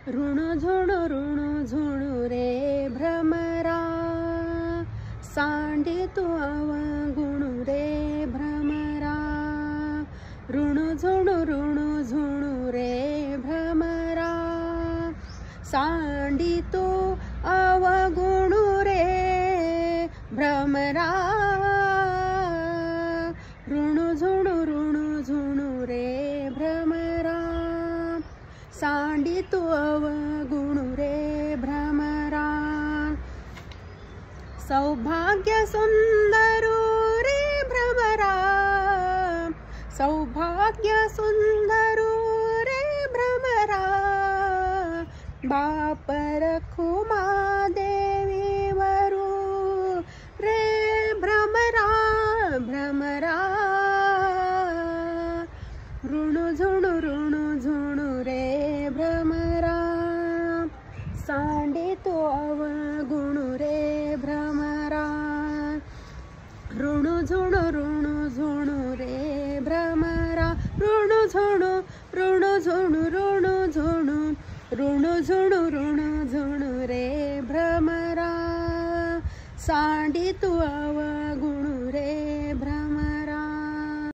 ऋणु झुणू रे भ्रमरा, सांडी तू अवगुणू रे भ्रमरा। ऋणु झुणू रे भ्रमरा, सांडी तू अवगुणू रे भ्रमरा। ऋणु झुणू रे भ्रमरा, सांडी तू अवगुणू रे भ्रमरा। सौभाग्य सुंदरू रे भ्रमरा, सौभाग्य सुंदरू रे भ्रमरा। बाप रखुमा देवी वरू रे भ्रमरा भ्रमरा। ऋणु झुणू रे भ्रमरा, सांडी तू अवगुणू रे भ्रमरा। ऋणु झुणू रे भ्रमरा, ऋणु झुणू रे भ्रमरा, सांडी तू अवगुणू